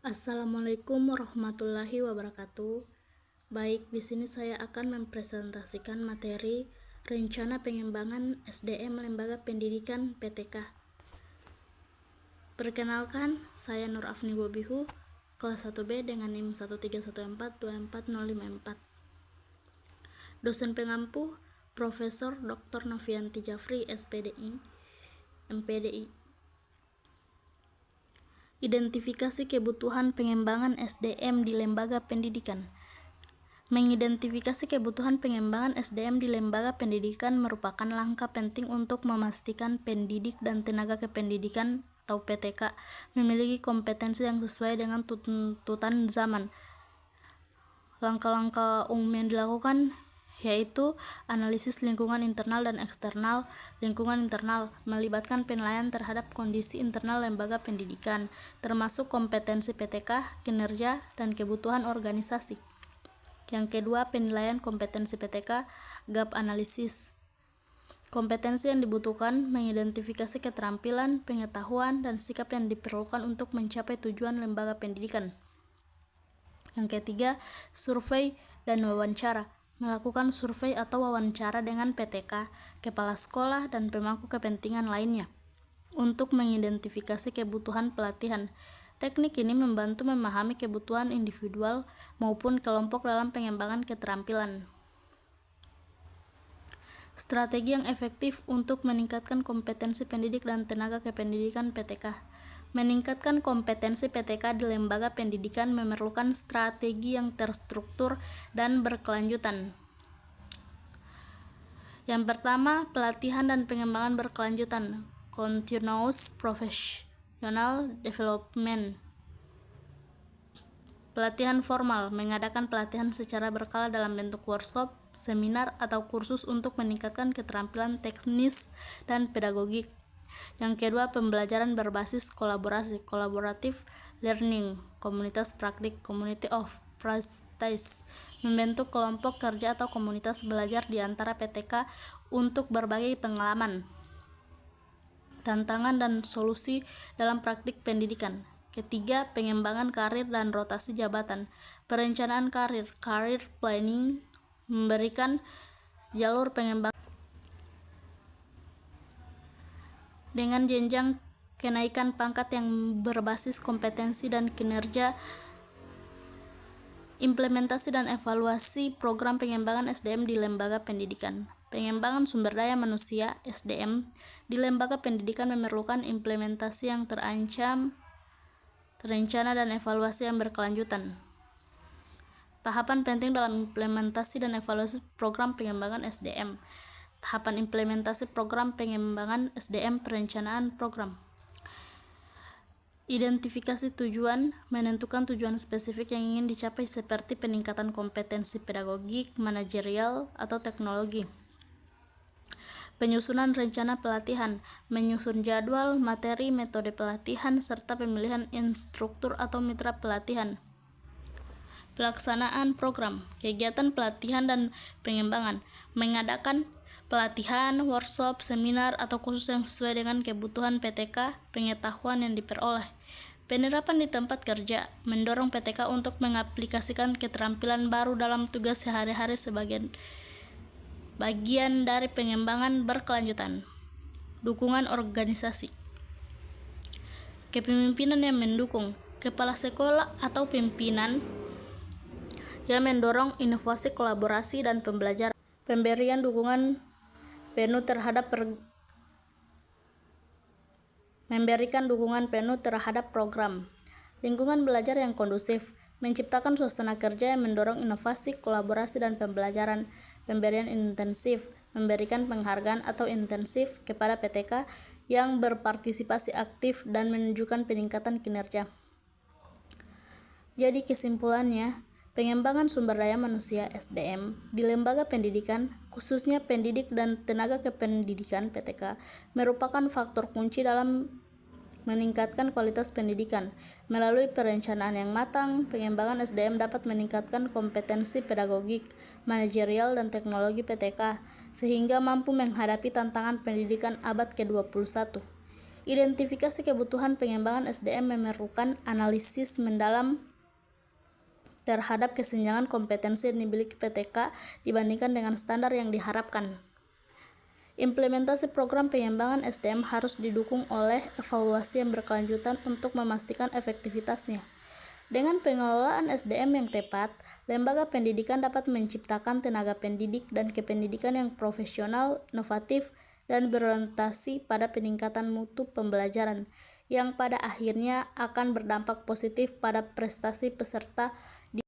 Assalamualaikum warahmatullahi wabarakatuh. Baik, di sini saya akan mempresentasikan materi Rencana Pengembangan SDM Lembaga Pendidikan PTK. Perkenalkan, saya Nur Afni Bobihu, kelas 1B dengan NIM 131424054. Dosen pengampu Profesor Dr. Novianti Jafri, SPDI, MPDI. Identifikasi kebutuhan pengembangan SDM di lembaga pendidikan. Mengidentifikasi kebutuhan pengembangan SDM di lembaga pendidikan merupakan langkah penting untuk memastikan pendidik dan tenaga kependidikan atau PTK memiliki kompetensi yang sesuai dengan tuntutan zaman. Langkah-langkah umum yang dilakukan yaitu analisis lingkungan internal dan eksternal. Lingkungan internal melibatkan penilaian terhadap kondisi internal lembaga pendidikan, termasuk kompetensi PTK, kinerja, dan kebutuhan organisasi. Yang kedua, penilaian kompetensi PTK, gap analisis. Kompetensi yang dibutuhkan mengidentifikasi keterampilan, pengetahuan, dan sikap yang diperlukan untuk mencapai tujuan lembaga pendidikan. Yang ketiga, survei dan wawancara. Melakukan survei atau wawancara dengan PTK, kepala sekolah, dan pemangku kepentingan lainnya untuk mengidentifikasi kebutuhan pelatihan. Teknik ini membantu memahami kebutuhan individual maupun kelompok dalam pengembangan keterampilan. Strategi yang efektif untuk meningkatkan kompetensi pendidik dan tenaga kependidikan PTK. Meningkatkan kompetensi PTK di lembaga pendidikan memerlukan strategi yang terstruktur dan berkelanjutan. Yang pertama, pelatihan dan pengembangan berkelanjutan, continuous professional development. Pelatihan formal, mengadakan pelatihan secara berkala dalam bentuk workshop, seminar, atau kursus untuk meningkatkan keterampilan teknis dan pedagogik. Yang kedua, pembelajaran berbasis kolaborasi, collaborative learning, komunitas praktik, community of practice, membentuk kelompok kerja atau komunitas belajar di antara PTK untuk berbagi pengalaman, tantangan, dan solusi dalam praktik pendidikan. Ketiga, pengembangan karir dan rotasi jabatan, perencanaan karir, career planning, memberikan jalur pengembangan dengan jenjang kenaikan pangkat yang berbasis kompetensi dan kinerja. Implementasi dan evaluasi program pengembangan SDM di lembaga pendidikan. Pengembangan sumber daya manusia SDM di lembaga pendidikan memerlukan implementasi yang terencana dan evaluasi yang berkelanjutan. Tahapan penting dalam implementasi dan evaluasi program pengembangan SDM. Tahapan implementasi program pengembangan SDM, perencanaan program. Identifikasi tujuan, menentukan tujuan spesifik yang ingin dicapai seperti peningkatan kompetensi pedagogik, manajerial, atau teknologi. Penyusunan rencana pelatihan, menyusun jadwal, materi, metode pelatihan, serta pemilihan instruktur atau mitra pelatihan. Pelaksanaan program, kegiatan pelatihan dan pengembangan, mengadakan pelatihan, workshop, seminar, atau kursus yang sesuai dengan kebutuhan PTK, pengetahuan yang diperoleh. Penerapan di tempat kerja, mendorong PTK untuk mengaplikasikan keterampilan baru dalam tugas sehari-hari sebagai bagian dari pengembangan berkelanjutan. Dukungan organisasi, kepemimpinan yang mendukung, kepala sekolah atau pimpinan yang mendorong inovasi, kolaborasi, dan pembelajaran. Pemberian dukungan penuh terhadap memberikan dukungan penuh terhadap program. Lingkungan belajar yang kondusif, menciptakan suasana kerja yang mendorong inovasi, kolaborasi, dan pembelajaran. Pemberian intensif, memberikan penghargaan atau intensif kepada PTK yang berpartisipasi aktif dan menunjukkan peningkatan kinerja. Jadi kesimpulannya, pengembangan sumber daya manusia SDM di lembaga pendidikan, khususnya pendidik dan tenaga kependidikan PTK, merupakan faktor kunci dalam meningkatkan kualitas pendidikan. Melalui perencanaan yang matang, pengembangan SDM dapat meningkatkan kompetensi pedagogik, manajerial, dan teknologi PTK, sehingga mampu menghadapi tantangan pendidikan abad ke-21. Identifikasi kebutuhan pengembangan SDM memerlukan analisis mendalam terhadap kesenjangan kompetensi yang dimiliki PTK dibandingkan dengan standar yang diharapkan. Implementasi program pengembangan SDM harus didukung oleh evaluasi yang berkelanjutan untuk memastikan efektivitasnya. Dengan pengelolaan SDM yang tepat, lembaga pendidikan dapat menciptakan tenaga pendidik dan kependidikan yang profesional, inovatif, dan berorientasi pada peningkatan mutu pembelajaran, yang pada akhirnya akan berdampak positif pada prestasi peserta